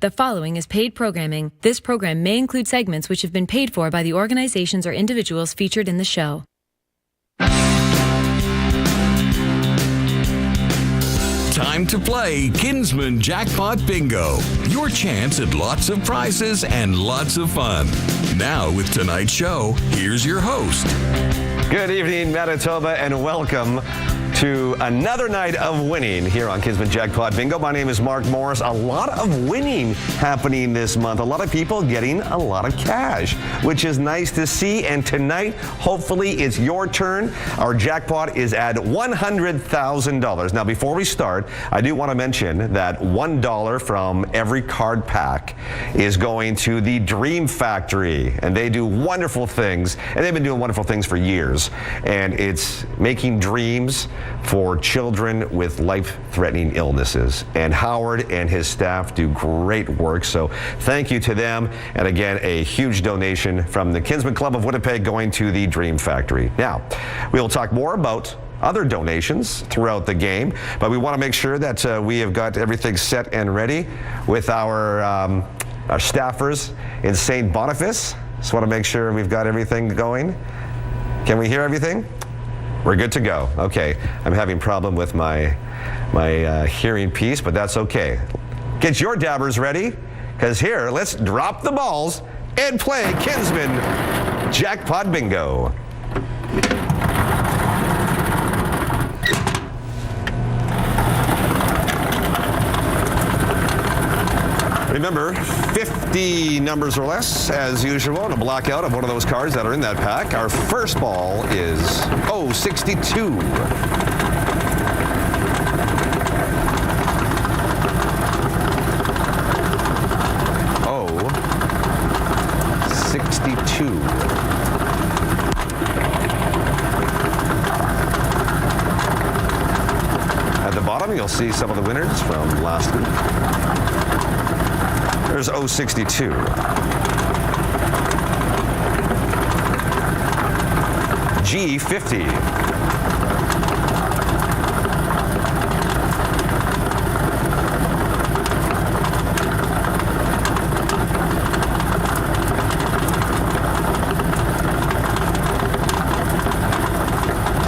The following is paid programming. This program may include segments which have been paid for by the organizations or individuals featured in the show. Time to play Kinsmen Jackpot Bingo. Your chance at lots of prizes and lots of fun. Now with tonight's show, here's your host. Good evening, Manitoba, and welcome to another night of winning here on Kinsmen Jackpot Bingo. My name is Mark Morris. A lot of winning happening this month. A lot of people getting a lot of cash, which is nice to see. And tonight, hopefully, it's your turn. Our jackpot is at $100,000. Now, before we start, I do want to mention that $1 from every card pack is going to the Dream Factory. And they do wonderful things. And they've been doing wonderful things for years. And it's making dreams for children with life-threatening illnesses. And Howard and his staff do great work, so thank you to them. And again, a huge donation from the Kinsmen Club of Winnipeg going to the Dream Factory. Now, we'll talk more about other donations throughout the game, but we want to make sure that we have got everything set and ready with our staffers in St. Boniface. Just want to make sure we've got everything going. Can we hear everything? We're good to go. Okay, I'm having a problem with my hearing piece, but that's okay. Get your dabbers ready, because here, let's drop the balls and play Kinsmen Jackpot Bingo. Remember, 50 numbers or less, as usual, and a blackout of one of those cards that are in that pack. Our first ball is 062. At the bottom, you'll see some of the winners from last week. There's 062. G50.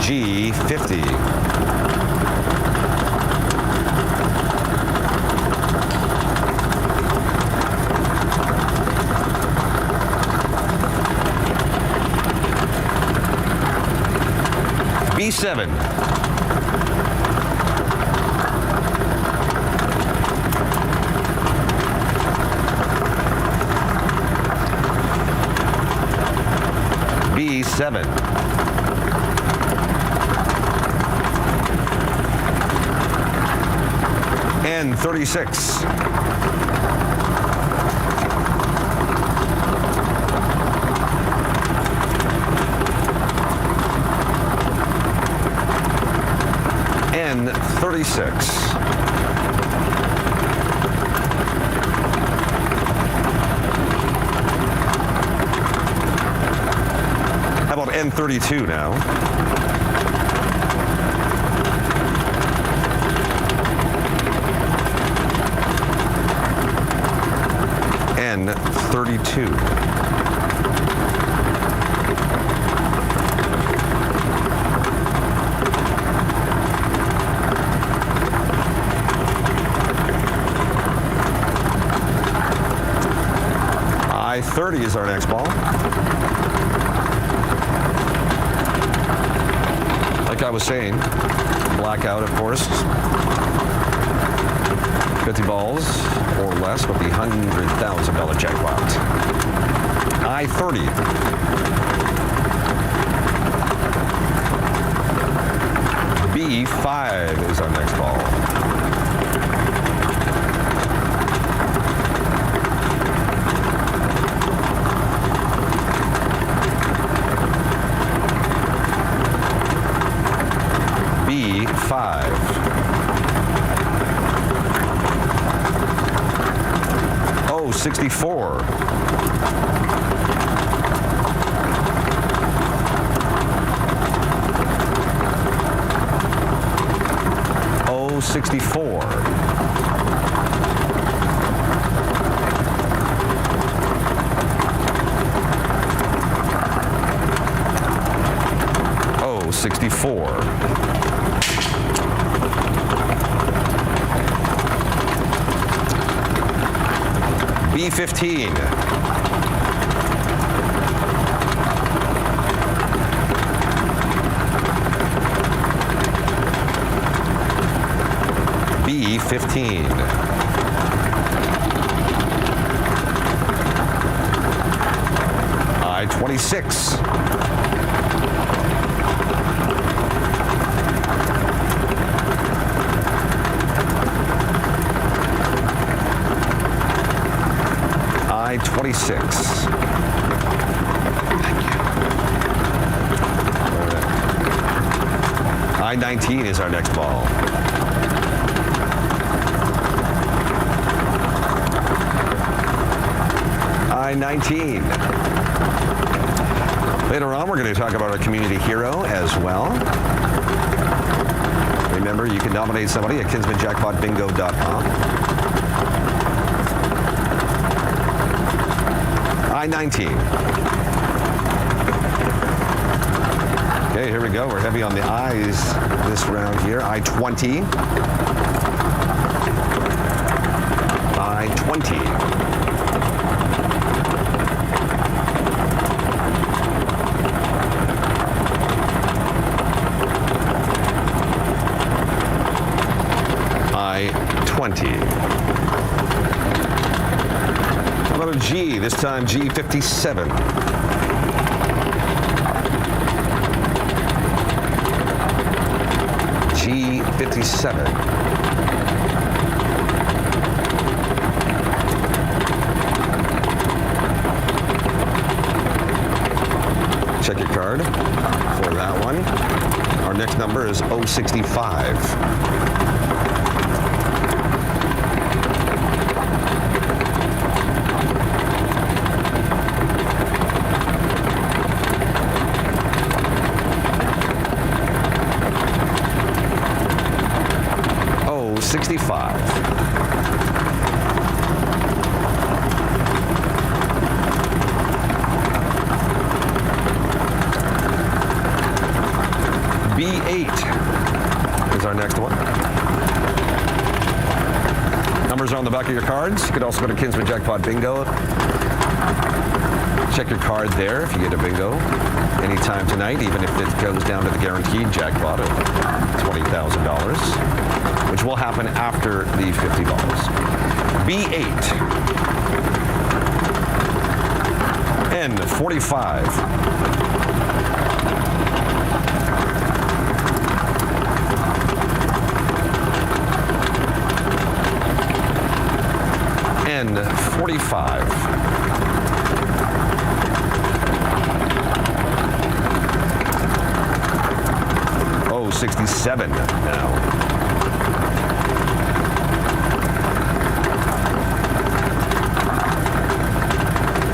G50. B7. B7. N36. N36. How about N32 now? N32. I-30 is our next ball. Like I was saying, blackout, of course. 50 balls or less with the $100,000 jackpot. I-30. B5 is our next ball. B5. Oh, 64. Oh, 64. 64. B15. B15. I-26. I-26. I-19 is our next ball. I-19. Later on, we're going to talk about our community hero as well. Remember, you can nominate somebody at kinsmenjackpotbingo.com. I-19. Okay, here we go. We're heavy on the I's this round here. I-20. I-20. I-20. How about a G? This time G57. G57. Check your card for that one. Our next number is 065. B8 is our next one. Numbers are on the back of your cards. You could also go to Kinsmen Jackpot Bingo. Check your card there if you get a bingo anytime tonight, even if it goes down to the guaranteed jackpot of $20,000, which will happen after the $50. B8. N45. N45. Oh, 67 now.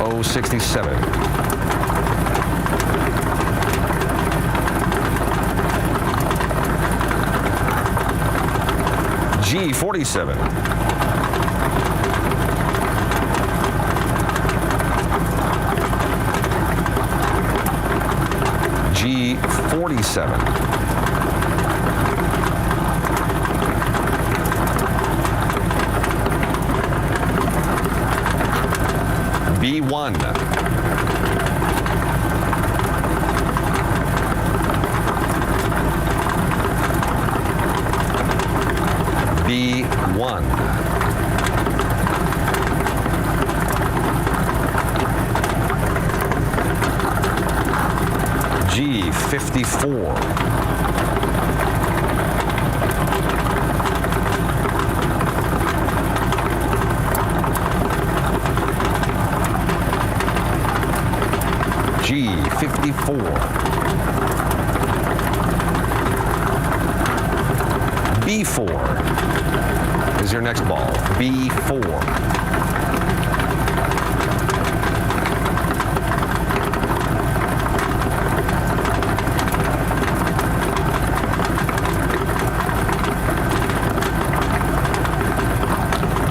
Oh, 67. G47. G47. B1. B1. G54. G54. B4 is your next ball. B4.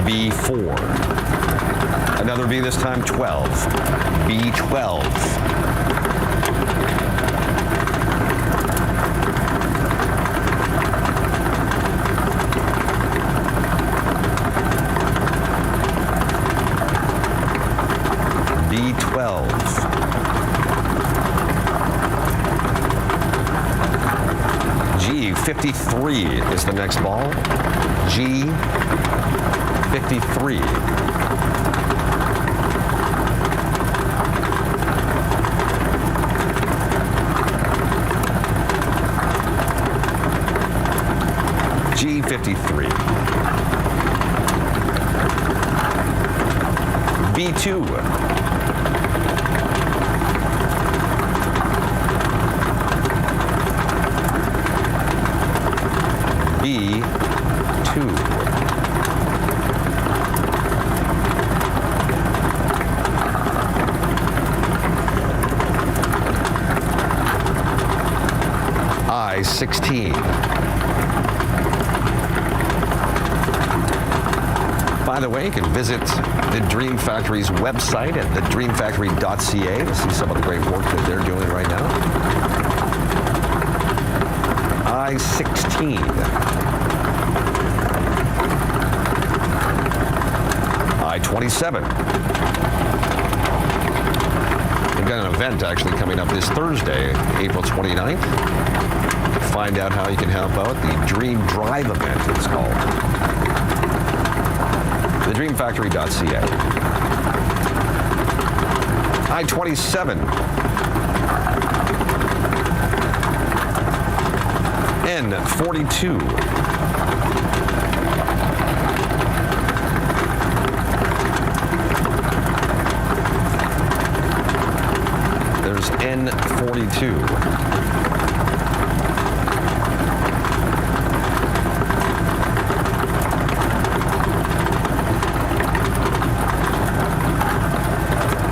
B4. Another B this time, 12. B12. G53 is the next ball. G53. G53. B2. B2. I-16. By the way, you can visit the Dream Factory's website at thedreamfactory.ca to see some of the great work that they're doing right now. I-16. I-27. We've got an event actually coming up this Thursday, April 29th. Find out how you can help out. The Dream Drive event, it's called. TheDreamFactory.ca. I-27. N-42. There's N-42.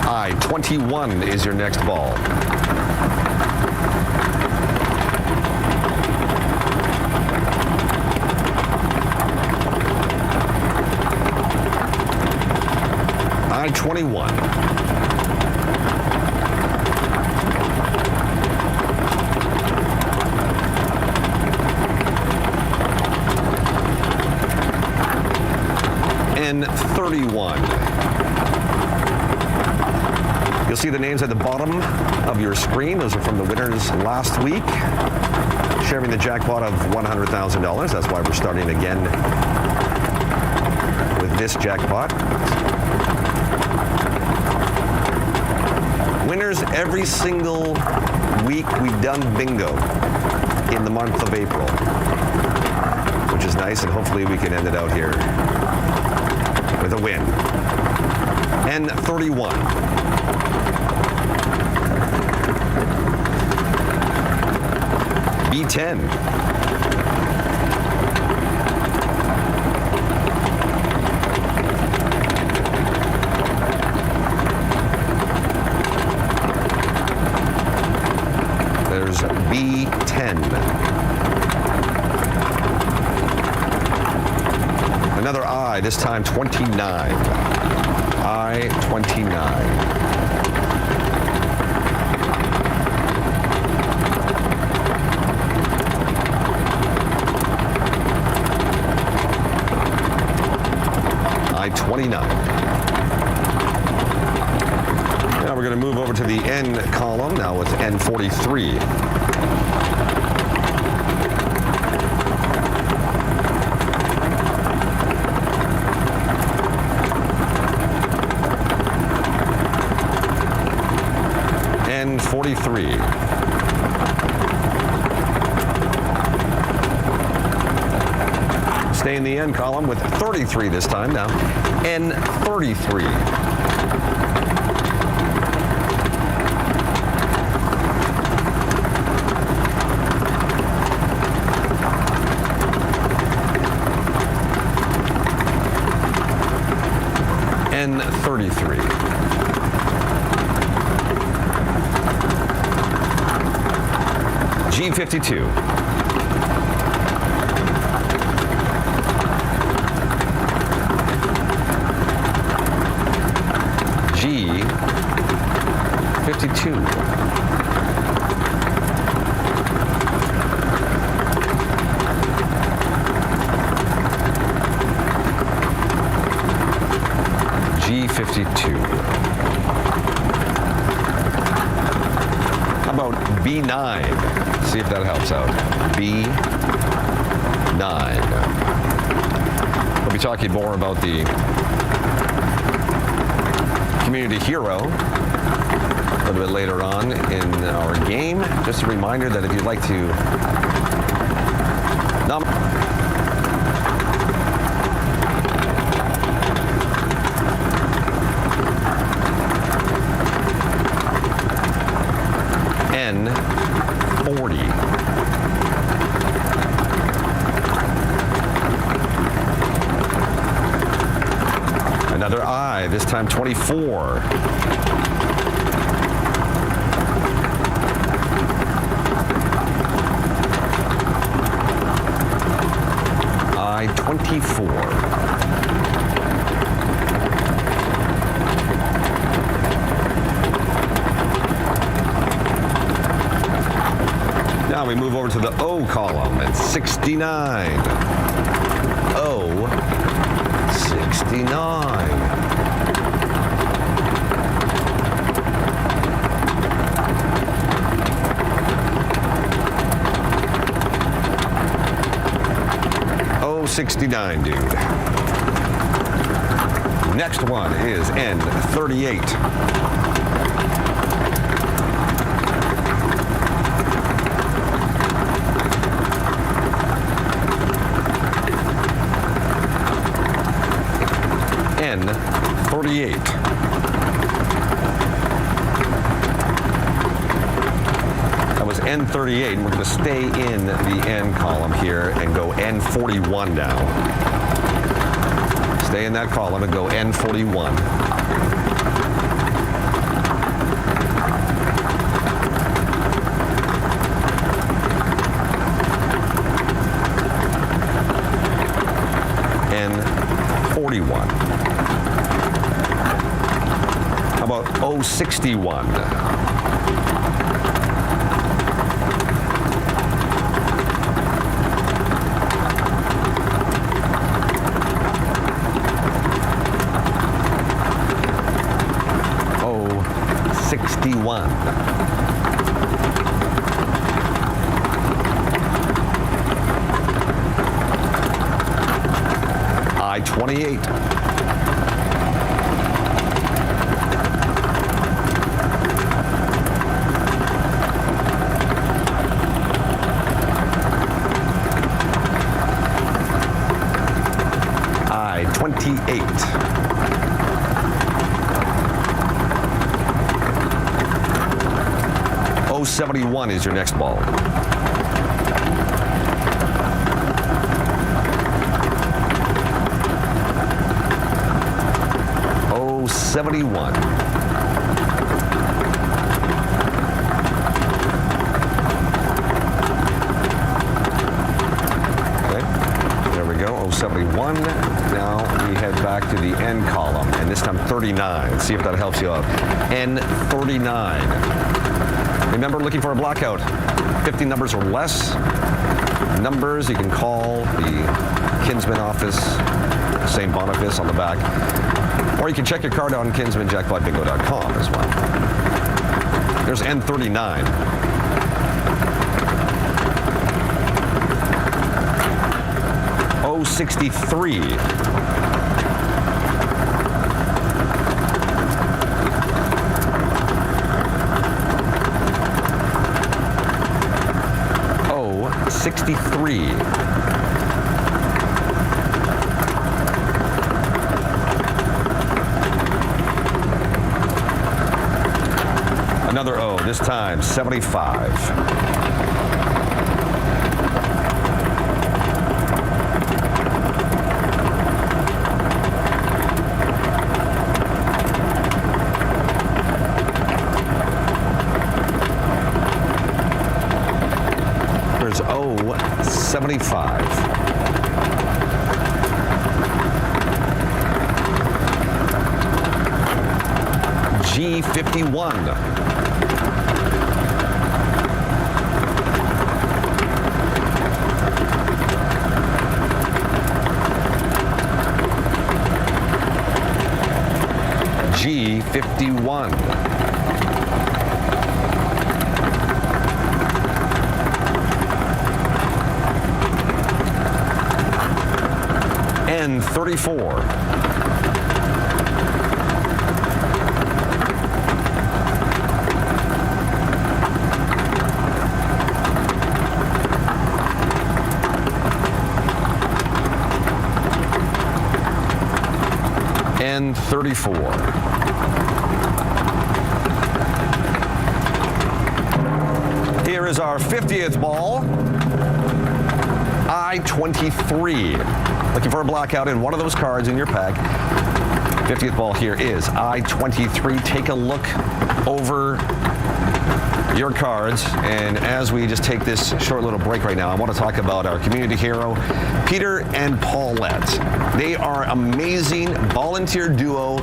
I-21 is your next ball. I-21. N-31. You'll see the names at the bottom of your screen. Those are from the winners last week, sharing the jackpot of $100,000. That's why we're starting again with this jackpot. Winners every single week we've done bingo in the month of April, which is nice, and hopefully we can end it out here with a win. N-31. B10. There's B10. Another I, this time 29. I-29. I-29. Now we're going to move over to the N column, now with N-43. N-43. Stay in the N column with 33 this time now. N-33. N-33. G52. G52. G52. How about B9? See if that helps out. B9. 9. We'll be talking more about the community hero a little bit later on in our game. Just a reminder that if you'd like to N40. Another I, this time 24. I-24. Now we move over to the O column at 69. O, 69. O, 69, dude. Next one is N38. N38. That was N38. We're going to stay in the N column here and go N41 now. Stay in that column and go N41. N41. How about 061? I-61. I-28. I-28. O71 is your next ball. O71. Okay, there we go, O71. Now we head back to the N column, and this time 39. See if that helps you out. N39. Remember, looking for a blackout. 50 numbers or less. Numbers you can call the Kinsmen office, St. Boniface on the back. Or you can check your card on kinsmenjackpotbingo.com as well. There's N39. O63. O63. Another O, this time 75. There's O75. G51. G51. and 34. And 34. Here is our 50th ball. I-23. Looking for a blackout in one of those cards in your pack. 50th ball here is I-23. Take a look over your cards, and as we just take this short little break right now, I want to talk about our community hero, Peter and Paulette. They are amazing volunteer duo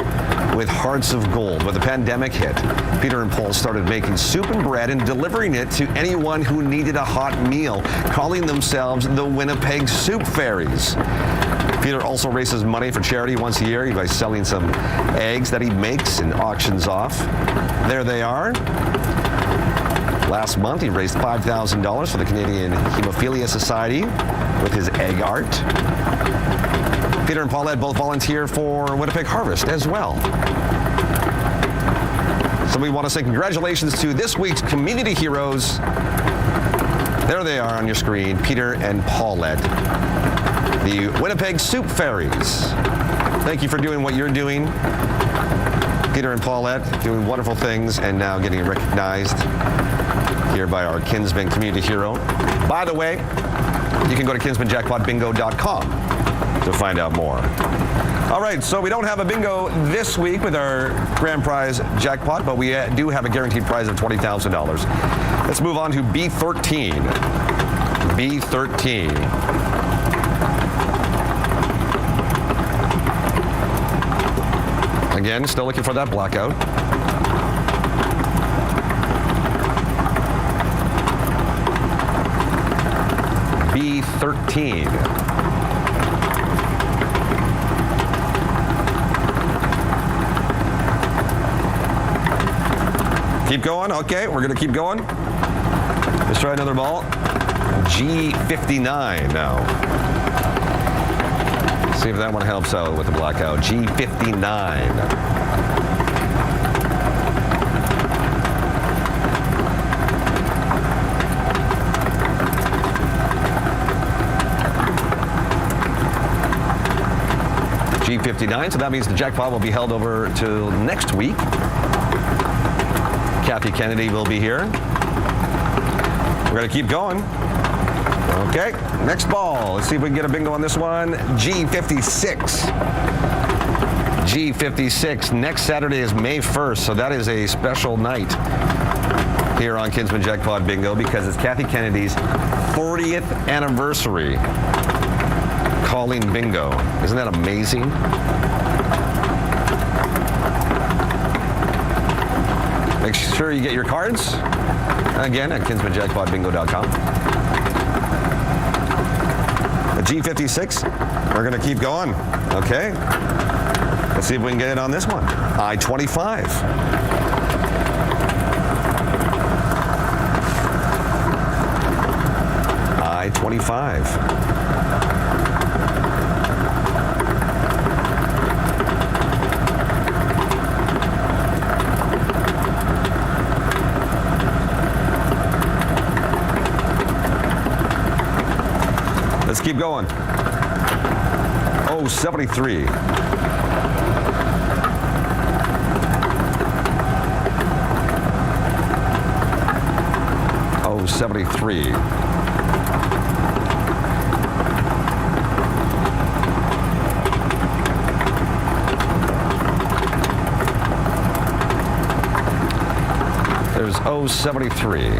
with hearts of gold. When the pandemic hit, Peter and Paul started making soup and bread and delivering it to anyone who needed a hot meal, calling themselves the Winnipeg Soup Fairies. Peter also raises money for charity once a year by selling some eggs that he makes and auctions off. There they are. Last month, he raised $5,000 for the Canadian Hemophilia Society with his egg art. Peter and Paulette both volunteer for Winnipeg Harvest as well. So we want to say congratulations to this week's community heroes. There they are on your screen, Peter and Paulette, the Winnipeg Soup Fairies. Thank you for doing what you're doing. Peter and Paulette doing wonderful things and now getting recognized here by our Kinsmen community hero. By the way, you can go to kinsmenjackpotbingo.com to find out more. All right, so we don't have a bingo this week with our grand prize jackpot, but we do have a guaranteed prize of $20,000. Let's move on to B13. B13. Again, still looking for that blackout. B13. Keep going. Okay, we're going to keep going. Let's try another ball. G59 now. See if that one helps out with the blackout. G59. G59, so that means the jackpot will be held over till next week. Kathy Kennedy will be here. We're going to keep going. Okay, next ball. Let's see if we can get a bingo on this one. G56. G56. Next Saturday is May 1st, so that is a special night here on Kinsmen Jackpot Bingo because it's Kathy Kennedy's 40th anniversary calling bingo. Isn't that amazing? Make sure you get your cards, again, at kinsmenjackpotbingo.com. The G56, we're going to keep going. Okay. Let's see if we can get it on this one. I-25. I-25. Let's keep going. Oh, 73. Oh, 73. There's 073.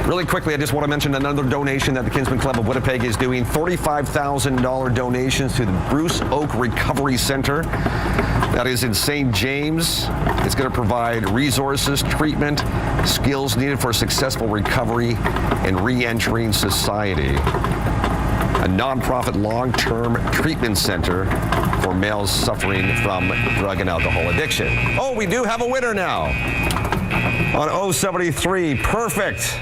Really quickly, I just want to mention another donation that the Kinsmen Club of Winnipeg is doing. $45,000 donations to the Bruce Oak Recovery Center. That is in St. James. It's going to provide resources, treatment, skills needed for successful recovery and re-entering society. A nonprofit long-term treatment center for males suffering from drug and alcohol addiction. Oh, we do have a winner now on 073. Perfect.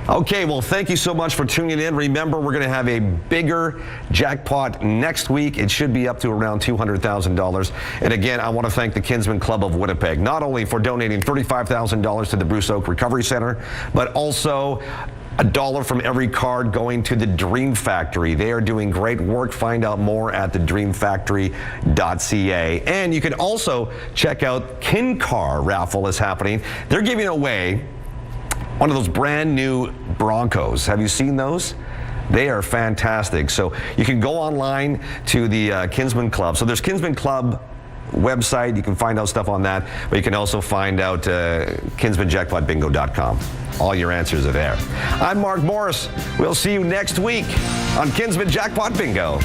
Okay, well, thank you so much for tuning in. Remember, we're going to have a bigger jackpot next week. It should be up to around $200,000. And again, I want to thank the Kinsmen Club of Winnipeg, not only for donating $35,000 to the Bruce Oak Recovery Center, but also $1 from every card going to the Dream Factory. They are doing great work. Find out more at thedreamfactory.ca. And you can also check out Kin Car raffle is happening. They're giving away one of those brand new Broncos. Have you seen those? They are fantastic. So you can go online to the Kinsmen Club. So there's Kinsmen Club website. You can find out stuff on that. But you can also find out kinsmenjackpotbingo.com. All your answers are there. I'm Mark Morris. We'll see you next week on Kinsmen Jackpot Bingo.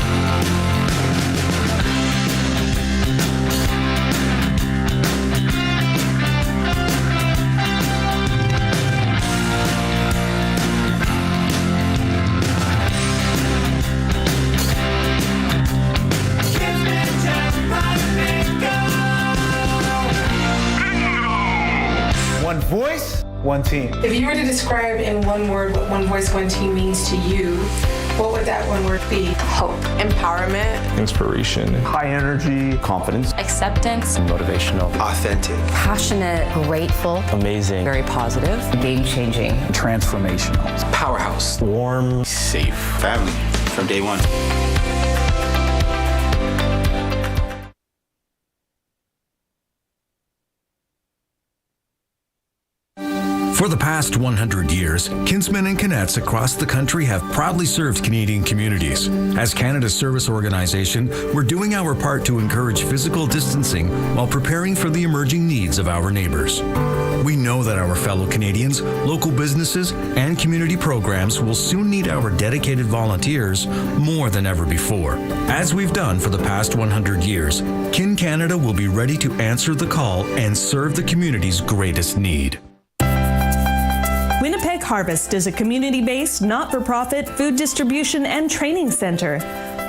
One voice, one team. If you were to describe in one word what One Voice, One Team means to you, what would that one word be? Hope, empowerment, inspiration, High energy, confidence, acceptance, motivational, authentic, passionate, grateful, amazing, very positive, game-changing, transformational, powerhouse, warm, safe, family from day one. For the past 100 years, Kinsmen and Kinettes across the country have proudly served Canadian communities. As Canada's service organization, we're doing our part to encourage physical distancing while preparing for the emerging needs of our neighbors. We know that our fellow Canadians, local businesses, and community programs will soon need our dedicated volunteers more than ever before. As we've done for the past 100 years, Kin Canada will be ready to answer the call and serve the community's greatest need. Winnipeg Harvest is a community-based, not-for-profit food distribution and training center.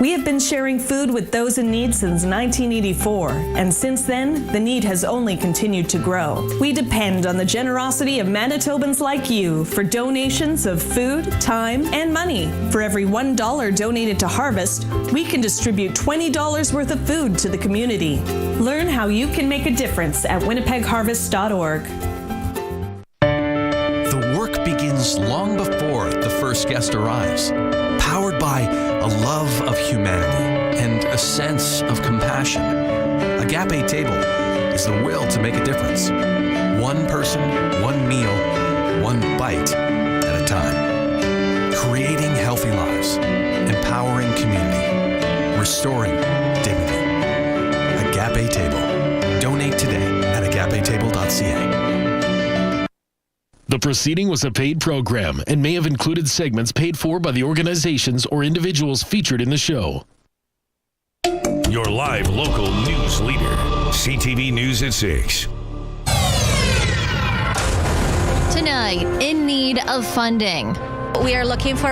We have been sharing food with those in need since 1984, and since then, the need has only continued to grow. We depend on the generosity of Manitobans like you for donations of food, time, and money. For every $1 donated to Harvest, we can distribute $20 worth of food to the community. Learn how you can make a difference at winnipegharvest.org. The work begins long before the first guest arrives, powered by a love of humanity and a sense of compassion. Agape Table is the will to make a difference. One person, one meal, one bite at a time. Creating healthy lives, empowering community, restoring dignity. Agape Table. Donate today at agapetable.ca. The proceeding was a paid program and may have included segments paid for by the organizations or individuals featured in the show. Your live local news leader, CTV News at 6. Tonight, in need of funding. We are looking for